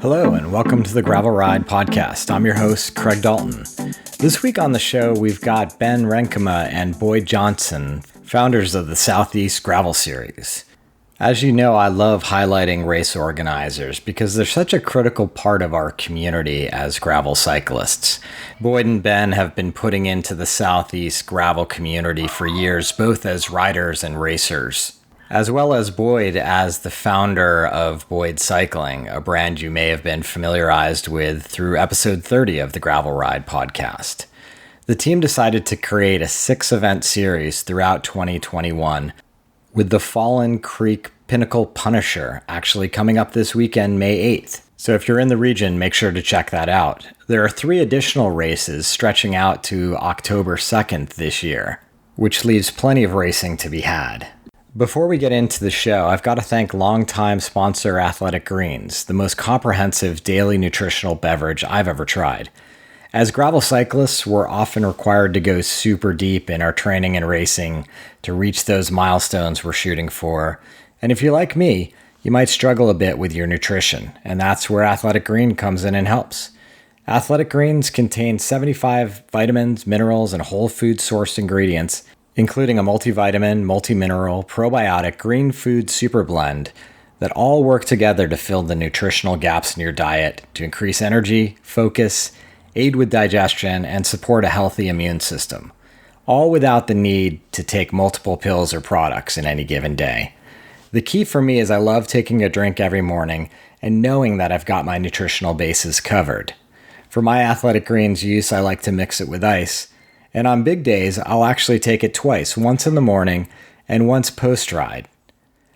Hello, and welcome to the Gravel Ride podcast. I'm your host, Craig Dalton. This week on the show, we've got Renkema and Boyd Johnson, founders of the Southeast Gravel Series. As you know, I love highlighting race organizers because they're such a critical part of our community as gravel cyclists. Boyd and Ben have been putting into the Southeast gravel community for years, both as riders and racers, as well as Boyd as the founder of Boyd Cycling, a brand you may have been familiarized with through episode 30 of the Gravel Ride podcast. The team decided to create a 6-event series throughout 2021, with the Fallen Creek Pinnacle Punisher actually coming up this weekend, May 8th. So if you're in the region, make sure to check that out. There are 3 additional races stretching out to October 2nd this year, which leaves plenty of racing to be had. Before we get into the show, I've got to thank longtime sponsor Athletic Greens, the most comprehensive daily nutritional beverage I've ever tried. As gravel cyclists, we're often required to go super deep in our training and racing to reach those milestones we're shooting for. And if you're like me, you might struggle a bit with your nutrition, and that's where Athletic Green comes in and helps. Athletic Greens contain 75 vitamins, minerals, and whole food sourced ingredients, including a multivitamin, multimineral, probiotic, green food super blend that all work together to fill the nutritional gaps in your diet to increase energy, focus, aid with digestion, and support a healthy immune system, all without the need to take multiple pills or products in any given day. The key for me is I love taking a drink every morning and knowing that I've got my nutritional bases covered. For my Athletic Greens use, I like to mix it with ice, and on big days, I'll actually take it twice, once in the morning and once post-ride.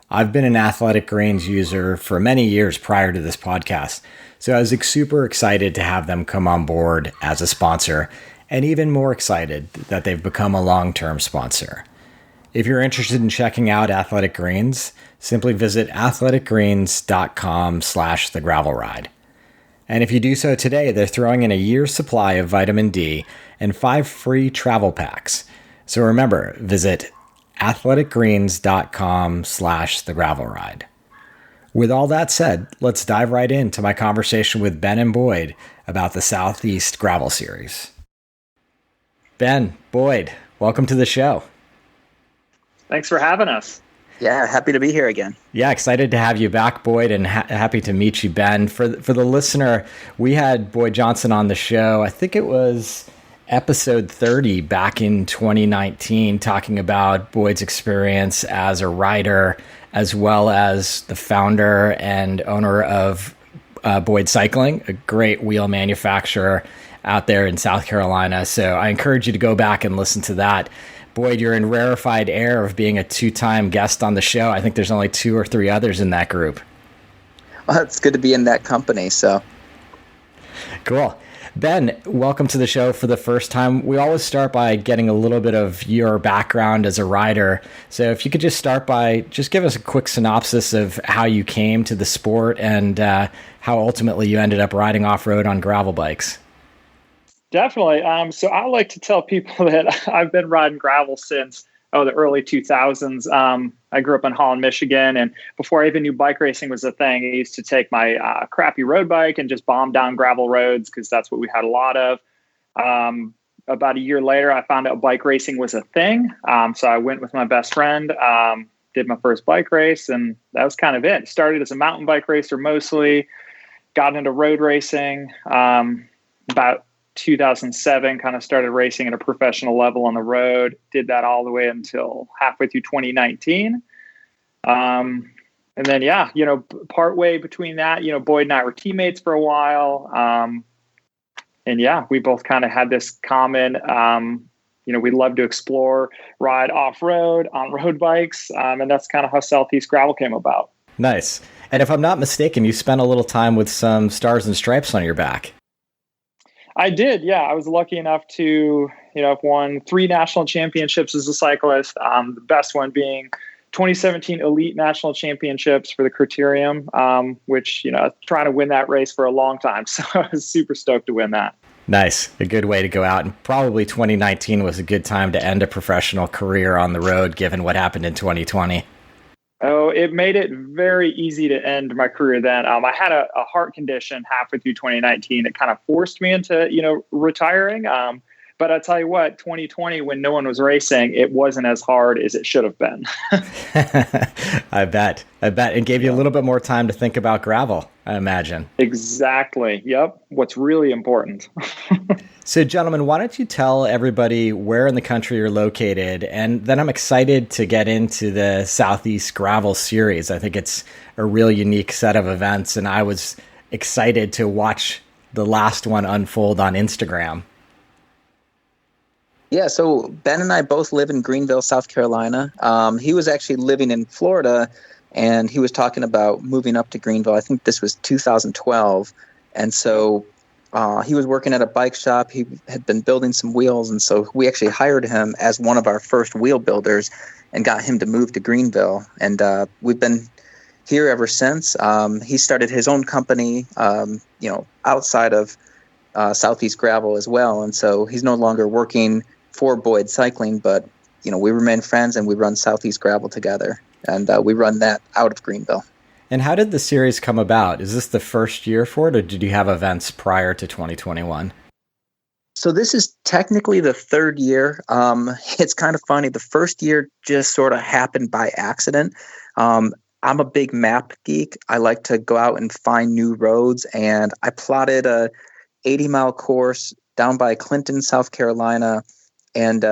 I've been an Athletic Greens user for many years prior to this podcast, so I was super excited to have them come on board as a sponsor, and even more excited that they've become a long-term sponsor. If you're interested in checking out Athletic Greens, simply visit athleticgreens.com/thegravelride. And if you do so today, they're throwing in a year's supply of vitamin D and 5 free travel packs. So remember, visit athleticgreens.com/thegravelride. With all that said, let's dive right into my conversation with Ben and Boyd about the Southeast Gravel Series. Ben, Boyd, welcome to the show. Thanks for having us. Yeah, happy to be here again. Yeah, excited to have you back, Boyd, and happy to meet you, Ben. For the listener, we had Boyd Johnson on the show. I think it was episode 30 back in 2019, talking about Boyd's experience as a rider, as well as the founder and owner of Boyd Cycling, a great wheel manufacturer out there in South Carolina. So I encourage you to go back and listen to that. Boyd, you're in rarefied air of being a 2-time guest on the show. I think there's only 2 or 3 others in that group. Well, it's good to be in that company. So cool. Ben, welcome to the show for the first time. We always start by getting a little bit of your background as a rider. So if you could just start by just give us a quick synopsis of how you came to the sport and how ultimately you ended up riding off-road on gravel bikes. Definitely. So I like to tell people that I've been riding gravel since the early 2000s. I grew up in Holland, Michigan, and before I even knew bike racing was a thing, I used to take my crappy road bike and just bomb down gravel roads because that's what we had a lot of. About a year later, I found out bike racing was a thing. So I went with my best friend, did my first bike race, and that was kind of it. Started as a mountain bike racer mostly, got into road racing about 2007, kind of started racing at a professional level on the road, did that all the way until halfway through 2019. And then, partway between that, Boyd and I were teammates for a while. And we both kind of had this common, we love to explore, ride off-road on road bikes. And that's kind of how Southeast Gravel came about. Nice. And if I'm not mistaken, you spent a little time with some stars and stripes on your back. I did, yeah. I was lucky enough to, have won 3 national championships as a cyclist. The best one being 2017 Elite National Championships for the Criterium, which, trying to win that race for a long time. So I was super stoked to win that. Nice. A good way to go out. And probably 2019 was a good time to end a professional career on the road, given what happened in 2020. Oh, it made it very easy to end my career then. I had a heart condition halfway through 2019 that kind of forced me into, retiring. But I tell you what, 2020, when no one was racing, it wasn't as hard as it should have been. I bet. It gave you a little bit more time to think about gravel, I imagine. Exactly. Yep. What's really important. So, gentlemen, why don't you tell everybody where in the country you're located? And then I'm excited to get into the Southeast Gravel Series. I think it's a real unique set of events, and I was excited to watch the last one unfold on Instagram. Yeah, so Ben and I both live in Greenville, South Carolina. He was actually living in Florida, and he was talking about moving up to Greenville. I think this was 2012. And so he was working at a bike shop. He had been building some wheels, and so we actually hired him as one of our first wheel builders and got him to move to Greenville. And we've been here ever since. He started his own company, outside of Southeast Gravel as well. And so he's no longer working for Boyd Cycling, but we remain friends and we run Southeast Gravel together, and we run that out of Greenville. And how did the series come about? Is this the first year for it, or did you have events prior to 2021? So this is technically the third year. It's kind of funny. The first year just sort of happened by accident. I'm a big map geek. I like to go out and find new roads, and I plotted a 80-mile course down by Clinton, South Carolina. And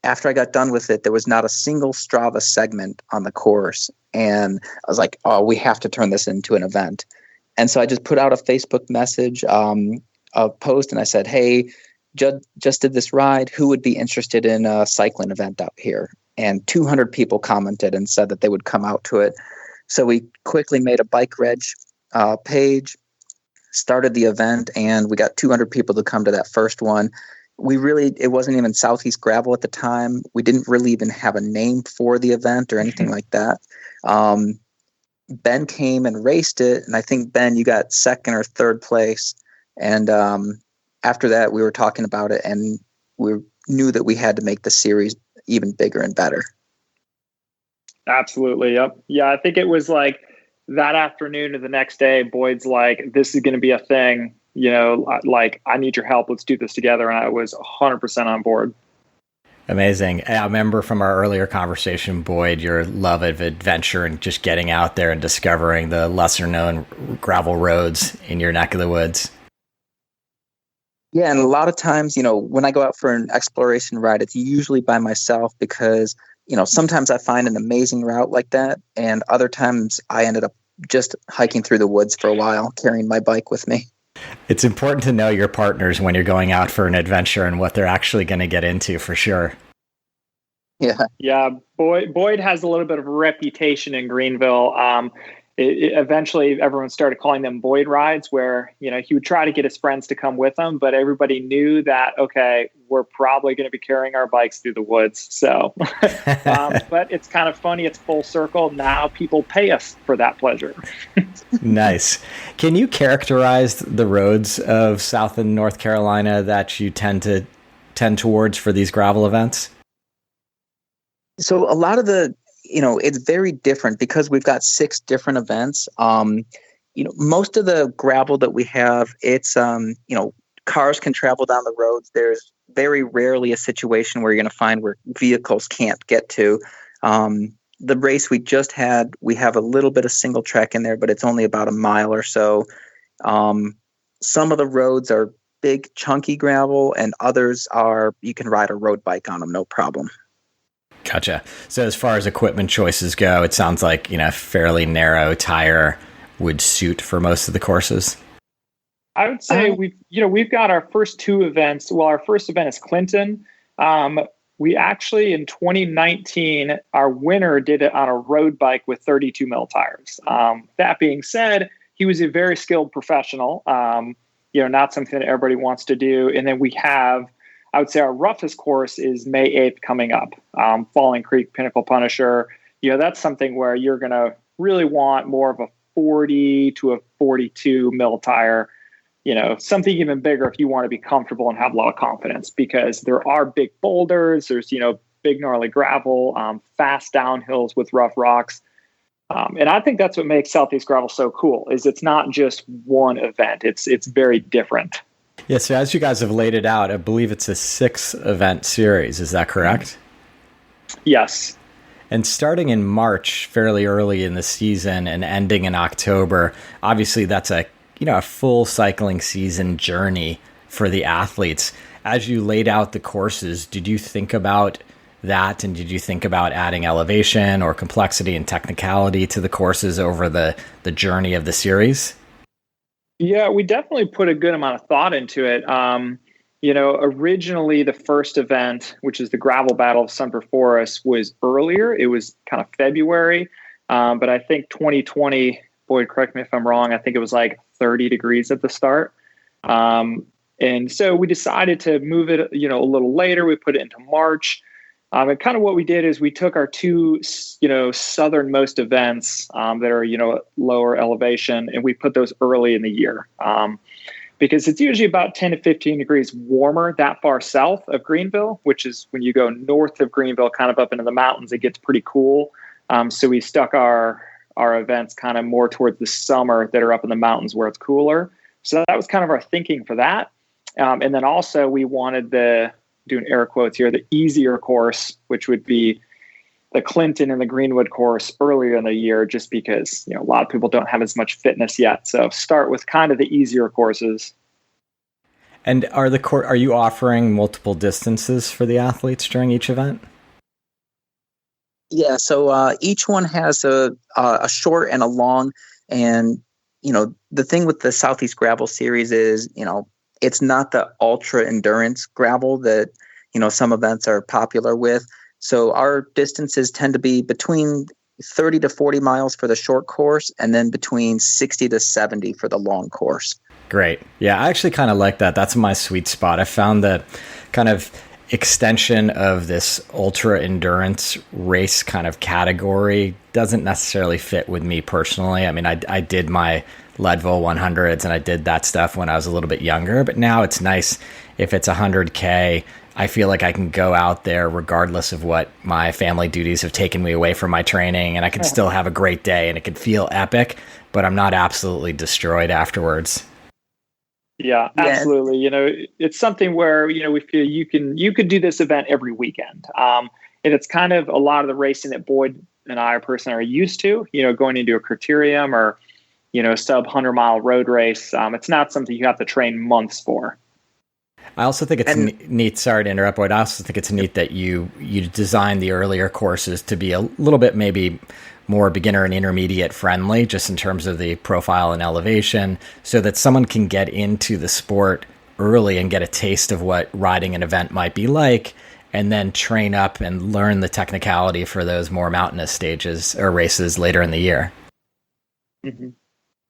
after I got done with it, there was not a single Strava segment on the course. And I was like, oh, we have to turn this into an event. And so I just put out a Facebook message, a post, and I said, hey, just did this ride. Who would be interested in a cycling event out here? And 200 people commented and said that they would come out to it. So we quickly made a bike reg page, started the event, and we got 200 people to come to that first one. It wasn't even Southeast Gravel at the time. We didn't really even have a name for the event or anything like that. Ben came and raced it, and I think, Ben, you got second or third place. And after that, we were talking about it, and we knew that we had to make the series even bigger and better. Absolutely. Yep. Yeah, I think it was like that afternoon or the next day, Boyd's like, this is going to be a thing. Like, I need your help. Let's do this together. And I was 100% on board. Amazing. I remember from our earlier conversation, Boyd, your love of adventure and just getting out there and discovering the lesser known gravel roads in your neck of the woods. Yeah. And a lot of times, when I go out for an exploration ride, it's usually by myself because, sometimes I find an amazing route like that. And other times I ended up just hiking through the woods for a while, carrying my bike with me. It's important to know your partners when you're going out for an adventure and what they're actually going to get into, for sure. Yeah. Boyd has a little bit of a reputation in Greenville. Eventually, everyone started calling them Boyd rides, where he would try to get his friends to come with him, but everybody knew that, okay, we're probably going to be carrying our bikes through the woods. So, but it's kind of funny. It's full circle. Now people pay us for that pleasure. Nice. Can you characterize the roads of South and North Carolina that you tend towards for these gravel events? So a lot of it's very different because we've got 6 different events. Most of the gravel that we have, it's, cars can travel down the roads. There's very rarely a situation where you're going to find where vehicles can't get to. The race we just had, we have a little bit of single track in there, but it's only about a mile or so. Some of the roads are big, chunky gravel, and others you can ride a road bike on them, no problem. Gotcha. So as far as equipment choices go, it sounds like, fairly narrow tire would suit for most of the courses. I would say we've got our first 2 events. Well, our first event is Clinton. We actually, in 2019, our winner did it on a road bike with 32 mil tires. That being said, he was a very skilled professional, not something that everybody wants to do. And then we have, I would say our roughest course is May 8th coming up, Falling Creek, Pinnacle Punisher. That's something where you're going to really want more of a 40 to a 42 mil tire, something even bigger if you want to be comfortable and have a lot of confidence, because there are big boulders, there's, big gnarly gravel, fast downhills with rough rocks. And I think that's what makes Southeast Gravel so cool, is it's not just one event. It's very different. Yeah, so as you guys have laid it out, I believe it's a 6-event series. Is that correct? Yes. And starting in March, fairly early in the season, and ending in October, obviously that's a full cycling season journey for the athletes. As you laid out the courses, did you think about that, and did you think about adding elevation or complexity and technicality to the courses over the journey of the series? Yeah, we definitely put a good amount of thought into it. Originally the first event, which is the gravel battle of Sunper Forest, was earlier. It was kind of February. But I think 2020, Boyd, correct me if I'm wrong, I think it was like 30 degrees at the start. And so we decided to move it, a little later. We put it into March. And kind of what we did is we took our two, southernmost events that are, lower elevation, and we put those early in the year. Because it's usually about 10 to 15 degrees warmer that far south of Greenville, which is when you go north of Greenville, kind of up into the mountains, it gets pretty cool. So we stuck our events kind of more towards the summer that are up in the mountains where it's cooler. So that was kind of our thinking for that. And then also we wanted doing air quotes here, the easier course, which would be the Clinton and the Greenwood course earlier in the year, just because, a lot of people don't have as much fitness yet. So start with kind of the easier courses. And are you offering multiple distances for the athletes during each event? Yeah, so each one has a short and a long. And, the thing with the Southeast Gravel Series is, it's not the ultra endurance gravel that, some events are popular with. So our distances tend to be between 30 to 40 miles for the short course, and then between 60 to 70 for the long course. Great. Yeah, I actually kind of like that. That's my sweet spot. I found the kind of extension of this ultra endurance race kind of category doesn't necessarily fit with me personally. I mean, I did my Leadville 100s and I did that stuff when I was a little bit younger, but now it's nice if it's 100K. I feel like I can go out there regardless of what my family duties have taken me away from my training, and I can still have a great day and it could feel epic, but I'm not absolutely destroyed afterwards. Yeah, absolutely. It's something where, we feel you could do this event every weekend. And it's kind of a lot of the racing that Boyd and I personally are used to, going into a criterium or, sub 100-mile road race. It's not something you have to train months for. I also think it's neat. Sorry to interrupt, Boyd. I also think it's neat that you design the earlier courses to be a little bit maybe more beginner and intermediate friendly, just in terms of the profile and elevation, so that someone can get into the sport early and get a taste of what riding an event might be like, and then train up and learn the technicality for those more mountainous stages or races later in the year. Mm-hmm.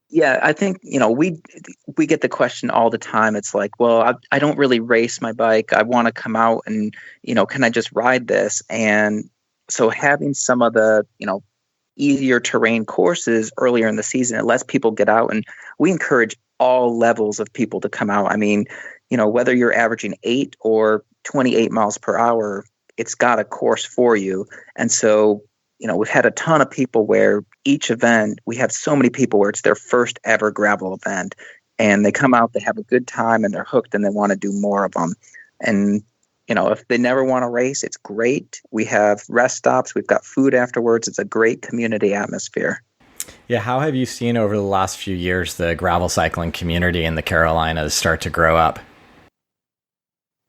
Yeah, I think, we get the question all the time. It's like, well, I don't really race my bike. I want to come out and, can I just ride this? And so having some of the, easier terrain courses earlier in the season, it lets people get out, and we encourage all levels of people to come out. I mean, whether you're averaging 8 or 28 miles per hour, it's got a course for you. And so, we've had a ton of people where each event, we have so many people where it's their first ever gravel event, and they come out, they have a good time, and they're hooked, and they want to do more of them. And if they never want to race, it's great. We have rest stops. We've got food afterwards. It's a great community atmosphere. Yeah. How have you seen over the last few years the gravel cycling community in the Carolinas start to grow up?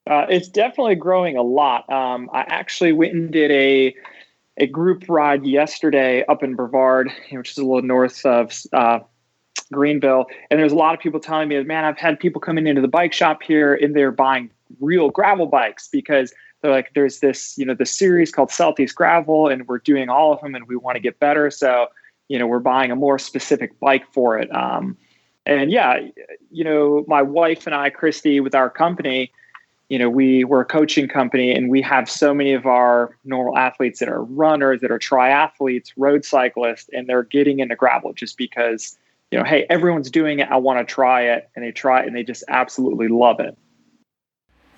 It's definitely growing a lot. I actually went and did a group ride yesterday up in Brevard, which is a little north of Greenville. And there's a lot of people telling me, man, I've had people coming into the bike shop here and they're buying real gravel bikes because they're like, there's this, this series called Southeast Gravel, and we're doing all of them and we want to get better. So, we're buying a more specific bike for it. And yeah, my wife and I, Christy, with our company, we're a coaching company, and we have so many of our normal athletes that are runners, that are triathletes, road cyclists, and they're getting into gravel just because, hey, everyone's doing it. I want to try it. And they try it and they just absolutely love it.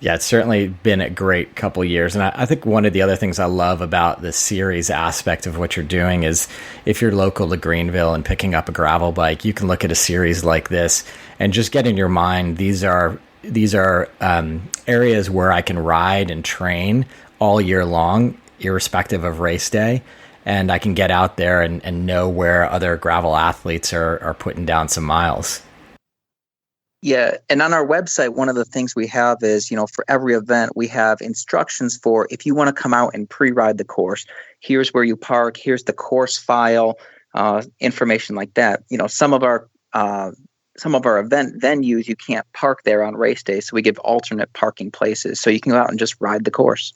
Yeah, it's certainly been a great couple years. And I think one of the other things I love about the series aspect of what you're doing is if you're local to Greenville and picking up a gravel bike, you can look at a series like this and just get in your mind, these are areas where I can ride and train all year long, irrespective of race day. And I can get out there and know where other gravel athletes are putting down some miles. Yeah. And on our website, one of the things we have is, for every event, we have instructions for if you want to come out and pre-ride the course, here's where you park, here's the course file, information like that. Some of our event venues, you can't park there on race day. So we give alternate parking places so you can go out and just ride the course.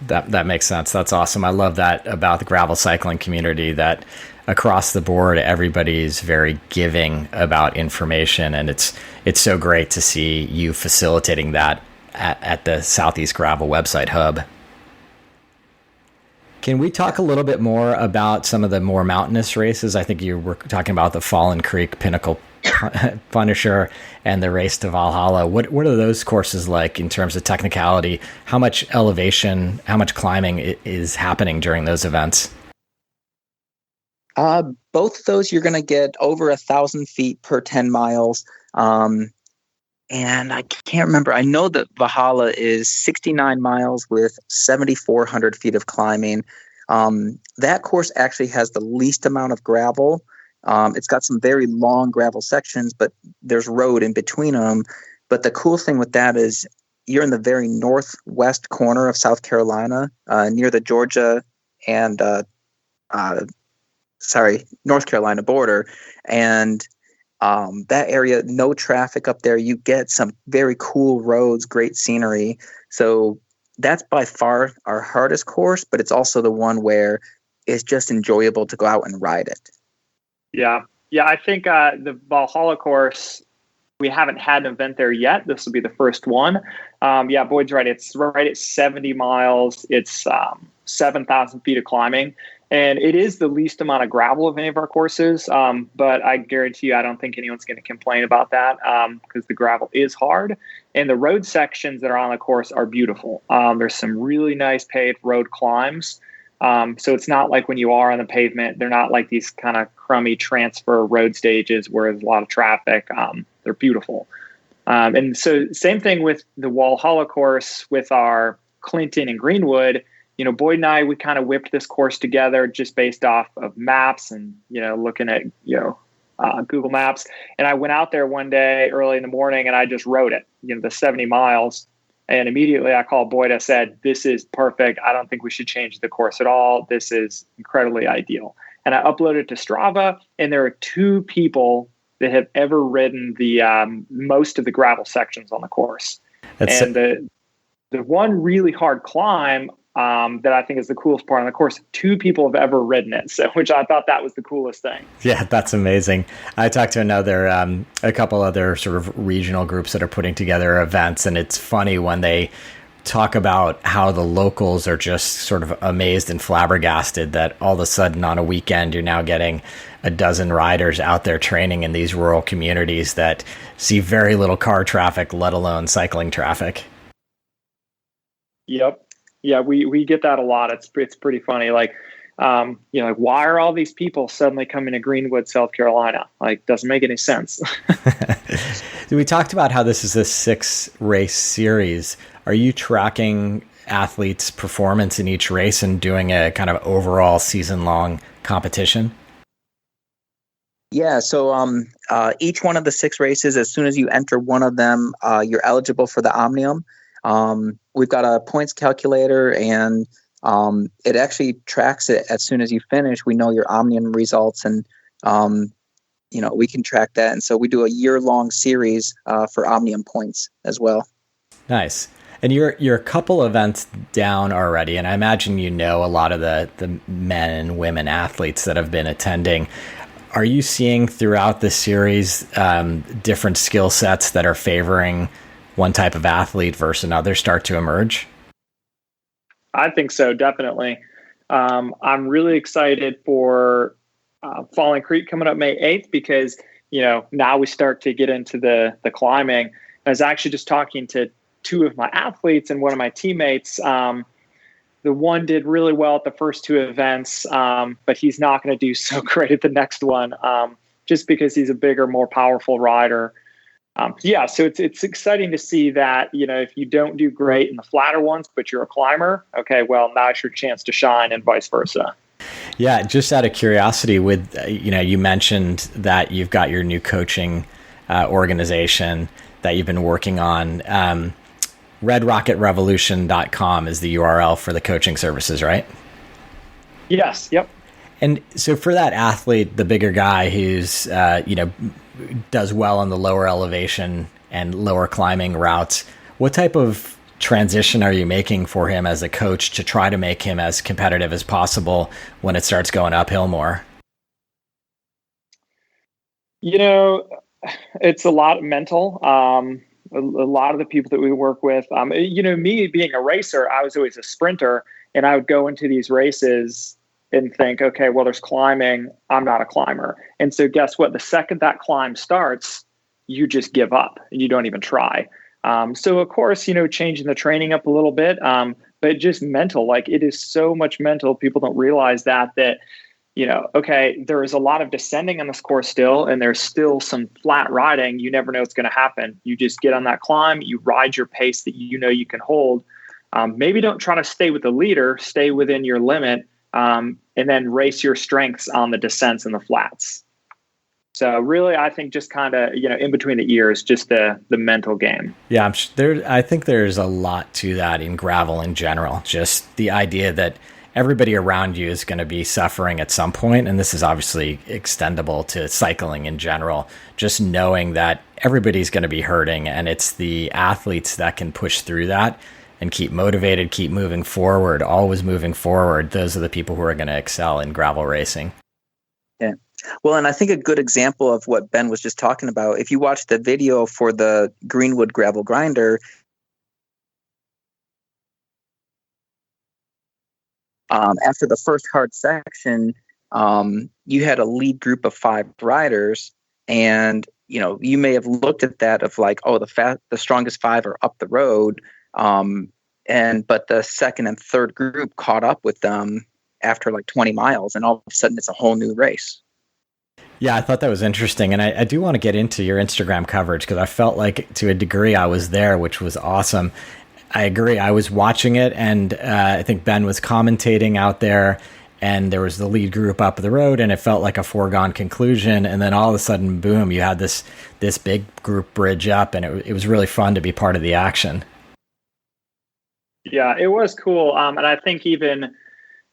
That makes sense. That's awesome. I love that about the gravel cycling community, that across the board, everybody's very giving about information. And it's so great to see you facilitating that at the Southeast Gravel website hub. Can we talk a little bit more about some of the more mountainous races? I think you were talking about the Fallen Creek, Pinnacle, Punisher, and the Race to Valhalla. What are those courses like in terms of technicality? How much elevation, how much climbing is happening during those events? Both of those, you're going to get over 1,000 feet per 10 miles. And I can't remember. I know that Valhalla is 69 miles with 7,400 feet of climbing. That course actually has the least amount of gravel. It's got some very long gravel sections, but there's road in between them. But the cool thing with that is you're in the very northwest corner of South Carolina, near the Georgia and North Carolina border. And that area, no traffic up there. You get some very cool roads, great scenery. So that's by far our hardest course, but it's also the one where it's just enjoyable to go out and ride it. Yeah. I think the Valhalla course, we haven't had an event there yet. This will be the first one. Boyd's right. It's right at 70 miles. It's 7,000 feet of climbing. And it is the least amount of gravel of any of our courses. But I guarantee you, I don't think anyone's going to complain about that because the gravel is hard. And the road sections that are on the course are beautiful. There's some really nice paved road climbs. So it's not like when you are on the pavement, they're not like these kind of crummy transfer road stages where there's a lot of traffic. They're beautiful. And so same thing with the Valhalla course with our Clinton and Greenwood. Boyd and I, we kind of whipped this course together just based off of maps and, looking at, Google Maps. And I went out there one day early in the morning and I just rode it, the 70 miles. And immediately I called Boyd. I said, this is perfect. I don't think we should change the course at all. This is incredibly ideal. And I uploaded it to Strava. And there are 2 people that have ever ridden the most of the gravel sections on the course. The one really hard climb that I think is the coolest part on the course, 2 people have ever ridden it, which I thought that was the coolest thing. Yeah, that's amazing. I talked to a couple other sort of regional groups that are putting together events, and it's funny when they talk about how the locals are just sort of amazed and flabbergasted that all of a sudden on a weekend you're now getting a dozen riders out there training in these rural communities that see very little car traffic, let alone cycling traffic. Yep. Yeah, we get that a lot. It's pretty funny. Like, why are all these people suddenly coming to Greenwood, South Carolina? Like, doesn't make any sense. We talked about how this is a 6-race series. Are you tracking athletes' performance in each race and doing a kind of overall season-long competition? Yeah, so each one of the 6 races, as soon as you enter one of them, you're eligible for the Omnium. We've got a points calculator and it actually tracks it as soon as you finish. We know your Omnium results and, we can track that. And so we do a year-long series for Omnium points as well. Nice. And you're a couple events down already, and I imagine a lot of the men and women athletes that have been attending. Are you seeing throughout the series different skill sets that are favoring one type of athlete versus another start to emerge? I think so, definitely. I'm really excited for Falling Creek coming up May 8th because, now we start to get into the climbing. I was actually just talking to two of my athletes and one of my teammates. The one did really well at the first two events, but he's not going to do so great at the next one, just because he's a bigger, more powerful rider. So it's exciting to see that, if you don't do great in the flatter ones, but you're a climber, okay, well, now's your chance to shine, and vice versa. Yeah, just out of curiosity, with you mentioned that you've got your new coaching organization that you've been working on. RedRocketRevolution.com is the URL for the coaching services, right? Yes. Yep. And so for that athlete, the bigger guy who's does well on the lower elevation and lower climbing routes, what type of transition are you making for him as a coach to try to make him as competitive as possible when it starts going uphill more? It's a lot mental. A lot of the people that we work with, me being a racer, I was always a sprinter, and I would go into these races and think, okay, well, there's climbing. I'm not a climber. And so guess what? The second that climb starts, you just give up and you don't even try. So of course, changing the training up a little bit, but just mental, like it is so much mental. People don't realize that, okay, there is a lot of descending on this course still, and there's still some flat riding. You never know what's going to happen. You just get on that climb, you ride your pace that you can hold. Maybe don't try to stay with the leader, stay within your limit, and then race your strengths on the descents and the flats. So really, I think just kind of, in between the ears, just the mental game. Yeah, I think there's a lot to that in gravel in general. Just the idea that everybody around you is going to be suffering at some point, and this is obviously extendable to cycling in general. Just knowing that everybody's going to be hurting, and it's the athletes that can push through that and keep motivated, keep moving forward, always moving forward. Those are the people who are going to excel in gravel racing. Yeah. Well, and I think a good example of what Ben was just talking about, if you watch the video for the Greenwood gravel grinder, after the first hard section, you had a lead group of 5 riders, and you may have looked at that of like, oh, the strongest 5 are up the road, but the second and third group caught up with them after like 20 miles, and all of a sudden it's a whole new race. Yeah, I thought that was interesting, and I do want to get into your Instagram coverage because I felt like to a degree I was there, which was awesome. I agree. I was watching it, and I think Ben was commentating out there, and there was the lead group up the road, and it felt like a foregone conclusion. And then all of a sudden, boom, you had this big group bridge up, and it was really fun to be part of the action. Yeah, it was cool. And I think even,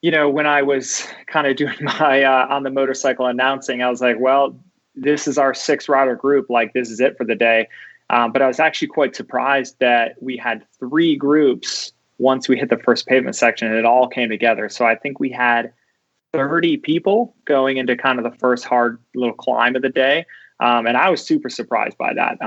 when I was kind of doing my on the motorcycle announcing, I was like, well, this is our 6-rider group. Like, this is it for the day. But I was actually quite surprised that we had 3 groups once we hit the first pavement section, and it all came together. So I think we had 30 people going into kind of the first hard little climb of the day. And I was super surprised by that,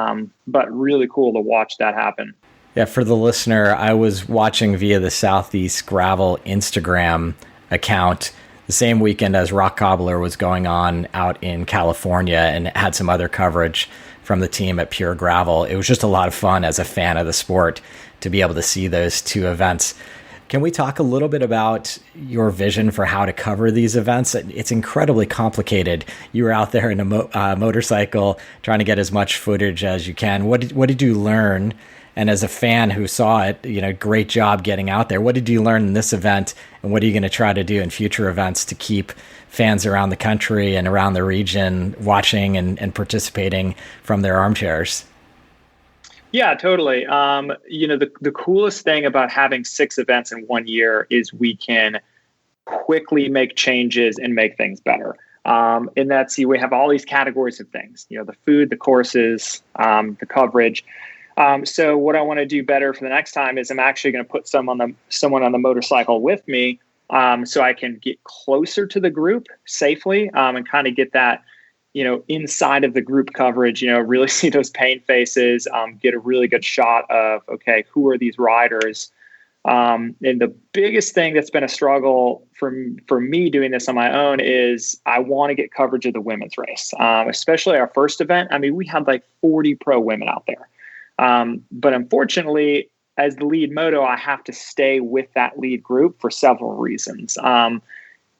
but really cool to watch that happen. Yeah, for the listener, I was watching via the Southeast Gravel Instagram account the same weekend as Rock Cobbler was going on out in California, and had some other coverage from the team at Pure Gravel. It was just a lot of fun as a fan of the sport to be able to see those 2 events. Can we talk a little bit about your vision for how to cover these events? It's incredibly complicated. You were out there in a motorcycle trying to get as much footage as you can. What did you learn? And as a fan who saw it, great job getting out there. What did you learn in this event? And what are you going to try to do in future events to keep fans around the country and around the region watching and participating from their armchairs? Yeah, totally. The coolest thing about having 6 events in 1 year is we can quickly make changes and make things better. And that's, we have all these categories of things, the food, the courses, the coverage. So what I want to do better for the next time is I'm actually going to put someone on the motorcycle with me, so I can get closer to the group safely, and kind of get that, inside of the group coverage, really see those pain faces, get a really good shot of, okay, who are these riders? And the biggest thing that's been a struggle for me doing this on my own is I want to get coverage of the women's race, especially our first event. I mean, we had like 40 pro women out there. But unfortunately, as the lead moto, I have to stay with that lead group for several reasons.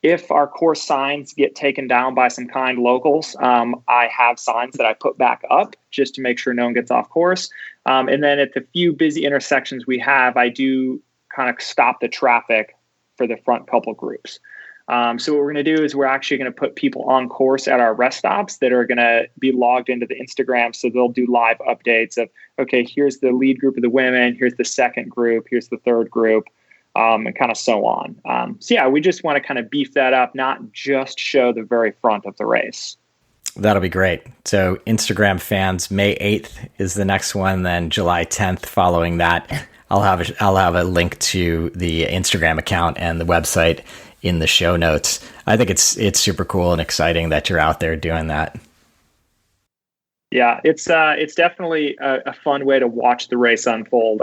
If our course signs get taken down by some kind locals, I have signs that I put back up just to make sure no one gets off course. And then at the few busy intersections we have, I do kind of stop the traffic for the front couple groups. So what we're going to do is we're actually going to put people on course at our rest stops that are going to be logged into the Instagram. So they'll do live updates of, okay, here's the lead group of the women, here's the second group, here's the third group. And kind of so on. So yeah, we just want to kind of beef that up, not just show the very front of the race. That'll be great. So Instagram fans, May 8th is the next one. Then July 10th following that, I'll have a link to the Instagram account and the website in the show notes. I think it's super cool and exciting that you're out there doing that. Yeah, it's definitely a fun way to watch the race unfold.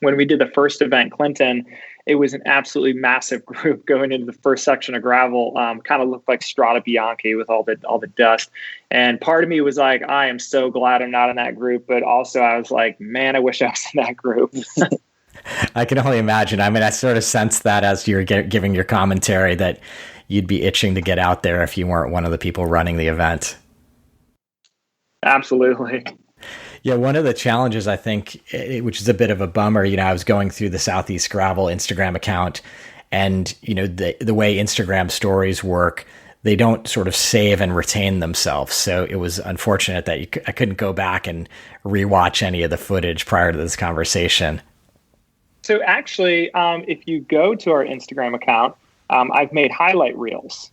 When we did the first event, Clinton, it was an absolutely massive group going into the first section of gravel. Kind of looked like Strada Bianchi with all the dust. And part of me was like, I am so glad I'm not in that group. But also I was like, man, I wish I was in that group. I can only imagine. I mean, I sort of sensed that as you were giving your commentary that you'd be itching to get out there if you weren't one of the people running the event. Absolutely. Yeah, one of the challenges, I think, which is a bit of a bummer, I was going through the Southeast Gravel Instagram account, and, the way Instagram stories work, they don't sort of save and retain themselves. So it was unfortunate that I couldn't go back and rewatch any of the footage prior to this conversation. So actually, if you go to our Instagram account, I've made highlight reels.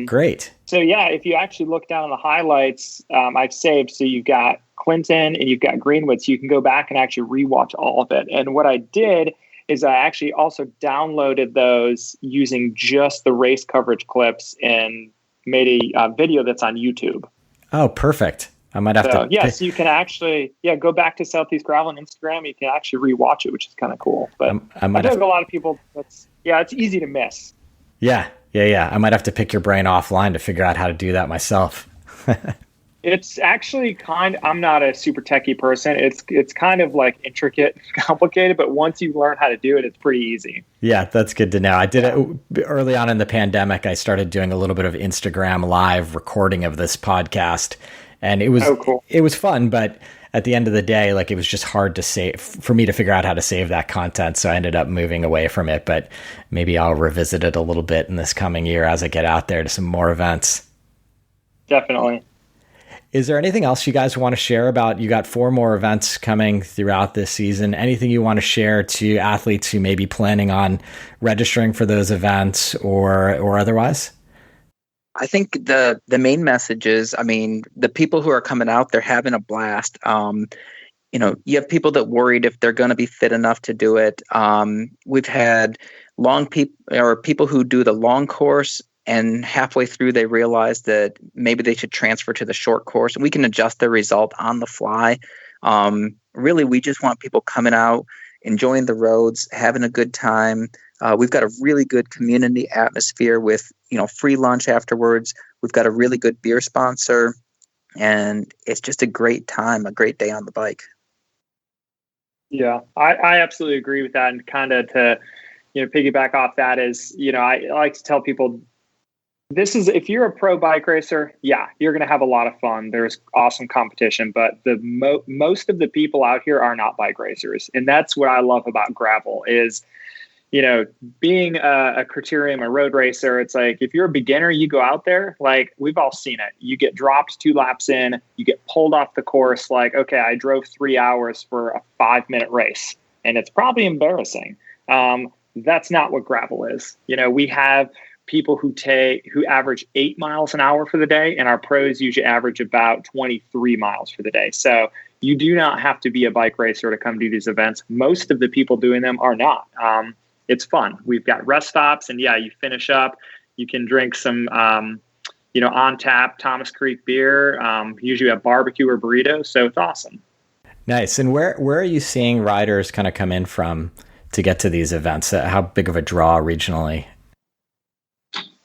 Great. So yeah, if you actually look down on the highlights, I've saved. So you've got Clinton and you've got Greenwood. So you can go back and actually rewatch all of it. And what I did is I actually also downloaded those using just the race coverage clips and made a video that's on YouTube. Oh, perfect. I might have to. Yeah, so you can actually, go back to Southeast Gravel on Instagram. You can actually rewatch it, which is kind of cool. But I think a lot of people, it's easy to miss. Yeah. I might have to pick your brain offline to figure out how to do that myself. It's actually I'm not a super techie person. It's kind of like intricate, complicated, but once you learn how to do it, it's pretty easy. Yeah, that's good to know. I did it early on in the pandemic. I started doing a little bit of Instagram live recording of this podcast, and it was cool. It was fun, but at the end of the day, it was just hard to save for me to figure out how to save that content. So I ended up moving away from it, but maybe I'll revisit it a little bit in this coming year as I get out there to some more events. Definitely. Is there anything else you guys want to share about? You got 4 more events coming throughout this season. Anything you want to share to athletes who may be planning on registering for those events or otherwise? I think the main message is, the people who are coming out, they're having a blast. You have people that worried if they're going to be fit enough to do it. We've had people who do the long course, and halfway through they realize that maybe they should transfer to the short course, and we can adjust the result on the fly. Really, we just want people coming out, enjoying the roads, having a good time. We've got a really good community atmosphere with, free lunch afterwards. We've got a really good beer sponsor, and it's just a great time, a great day on the bike. Yeah, I absolutely agree with that. And kind of to, piggyback off that is, I like to tell people, if you're a pro bike racer, you're going to have a lot of fun. There's awesome competition, but most of the people out here are not bike racers. And that's what I love about gravel is, being a criterium, a road racer, it's like, if you're a beginner, you go out there, we've all seen it. You get dropped 2 laps in, you get pulled off the course. Okay, I drove 3 hours for a 5-minute race, and it's probably embarrassing. That's not what gravel is. We have people who average 8 miles an hour for the day, and our pros usually average about 23 miles for the day. So you do not have to be a bike racer to come do these events. Most of the people doing them are not. It's fun. We've got rest stops, and you finish up. You can drink some, on tap Thomas Creek beer. Usually a barbecue or burrito, so it's awesome. Nice. And where are you seeing riders kind of come in from to get to these events? How big of a draw regionally?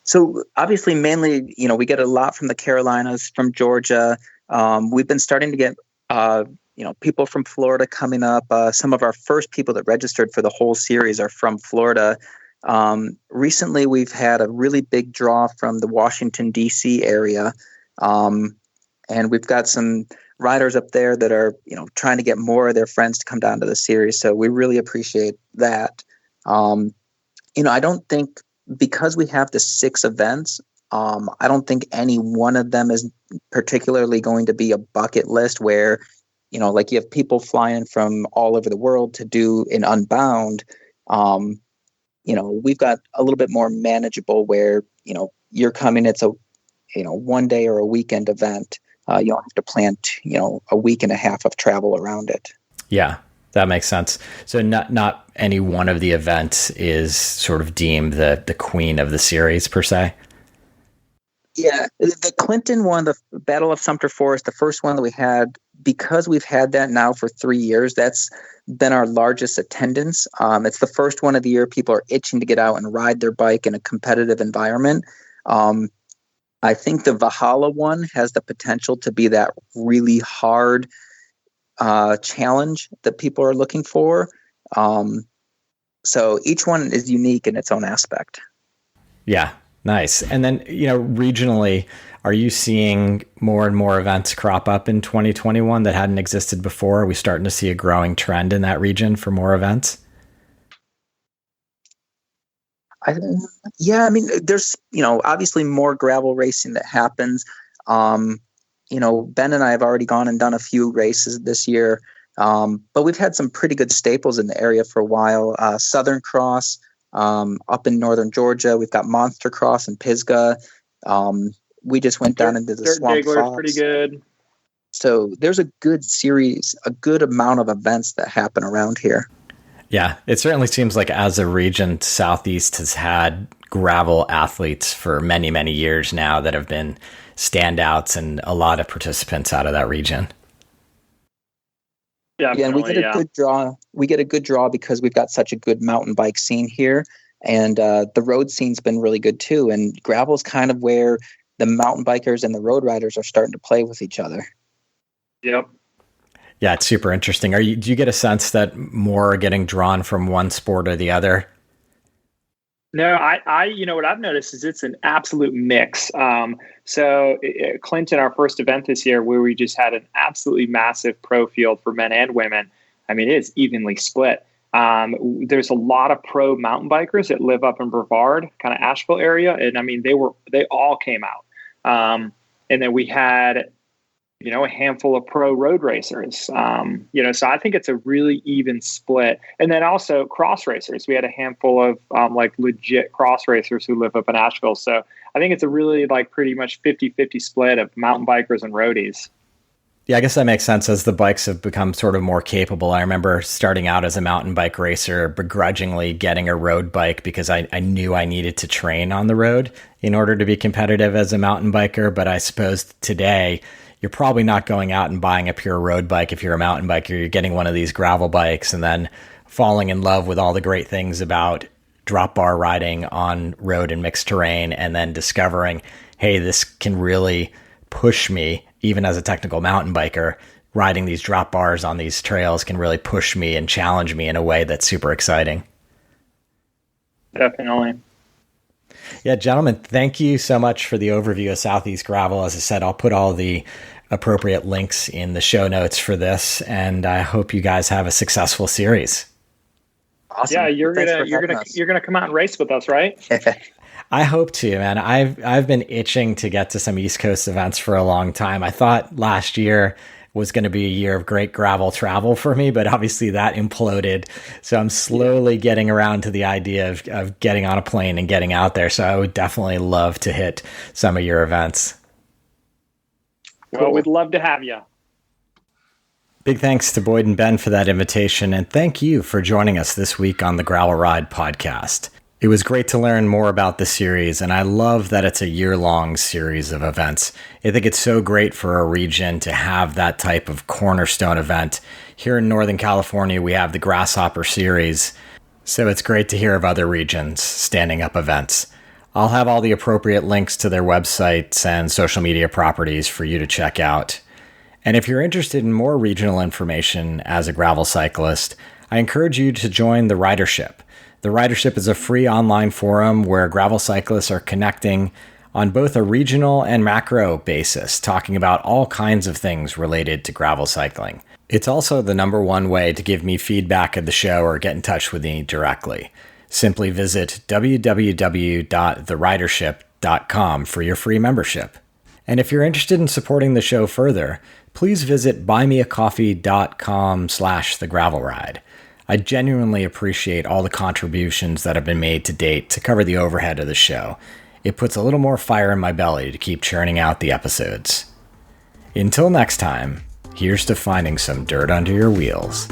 So obviously, mainly, we get a lot from the Carolinas, from Georgia. We've been starting to get people from Florida coming up. Some of our first people that registered for the whole series are from Florida. Recently, we've had a really big draw from the Washington, D.C. area. And we've got some riders up there that are, trying to get more of their friends to come down to the series. So we really appreciate that. I don't think, because we have the 6 events, I don't think any one of them is particularly going to be a bucket list where, like you have people flying from all over the world to do an Unbound. We've got a little bit more manageable where, you're coming, it's a, 1 day or a weekend event. You don't have to plan, a week and a half of travel around it. Yeah, that makes sense. So not any one of the events is sort of deemed the queen of the series per se. Yeah, the Clinton one, the Battle of Sumter Forest, the first one that we had, because we've had that now for 3 years, that's been our largest attendance. It's the first one of the year people are itching to get out and ride their bike in a competitive environment. I think the Valhalla one has the potential to be that really hard challenge that people are looking for. So each one is unique in its own aspect. Yeah. Nice. And then, regionally, are you seeing more and more events crop up in 2021 that hadn't existed before? Are we starting to see a growing trend in that region for more events? There's, obviously more gravel racing that happens. Ben and I have already gone and done a few races this year, but we've had some pretty good staples in the area for a while. Southern Cross, up in northern Georgia, we've got Monster Cross in Pisgah. We just went down into the Swamp Fox. Pretty good. So there's a good series, a good amount of events that happen around here. Yeah, it certainly seems like as a region, Southeast has had gravel athletes for many, many years now that have been standouts and a lot of participants out of that region. Yeah, and we get a good draw. We get a good draw because we've got such a good mountain bike scene here, and the road scene's been really good too. And gravel's kind of where the mountain bikers and the road riders are starting to play with each other. Yep. Yeah, it's super interesting. Do you get a sense that more are getting drawn from one sport or the other? No, I what I've noticed is it's an absolute mix. So Clinton, our first event this year, where we just had an absolutely massive pro field for men and women. I mean, it's evenly split. There's a lot of pro mountain bikers that live up in Brevard, kind of Asheville area, and I mean, they all came out. And then we had, a handful of pro road racers, so I think it's a really even split. And then also cross racers. We had a handful of legit cross racers who live up in Asheville. So I think it's a really pretty much 50-50 split of mountain bikers and roadies. Yeah, I guess that makes sense as the bikes have become sort of more capable. I remember starting out as a mountain bike racer, begrudgingly getting a road bike because I knew I needed to train on the road in order to be competitive as a mountain biker. But I suppose today, you're probably not going out and buying a pure road bike if you're a mountain biker. You're getting one of these gravel bikes and then falling in love with all the great things about drop bar riding on road and mixed terrain, and then discovering, hey, this can really push me, even as a technical mountain biker. Riding these drop bars on these trails can really push me and challenge me in a way that's super exciting. Definitely. Yeah, gentlemen, thank you so much for the overview of Southeast Gravel. As I said, I'll put all the appropriate links in the show notes for this, and I hope you guys have a successful series. Awesome. Yeah, you're gonna come out and race with us, right? I hope to, man. I've been itching to get to some East Coast events for a long time. I thought last year was going to be a year of great gravel travel for me, but obviously that imploded. So I'm slowly getting around to the idea of getting on a plane and getting out there. So I would definitely love to hit some of your events. Well, we'd love to have you. Big thanks to Boyd and Ben for that invitation. And thank you for joining us this week on the Gravel Ride podcast. It was great to learn more about the series, and I love that it's a year-long series of events. I think it's so great for a region to have that type of cornerstone event. Here in Northern California, we have the Grasshopper Series, so it's great to hear of other regions standing up events. I'll have all the appropriate links to their websites and social media properties for you to check out. And if you're interested in more regional information as a gravel cyclist, I encourage you to join the Ridership. The Ridership is a free online forum where gravel cyclists are connecting on both a regional and macro basis, talking about all kinds of things related to gravel cycling. It's also the number one way to give me feedback of the show or get in touch with me directly. Simply visit www.theridership.com for your free membership. And if you're interested in supporting the show further, please visit buymeacoffee.com/thegravelride. I genuinely appreciate all the contributions that have been made to date to cover the overhead of the show. It puts a little more fire in my belly to keep churning out the episodes. Until next time, here's to finding some dirt under your wheels.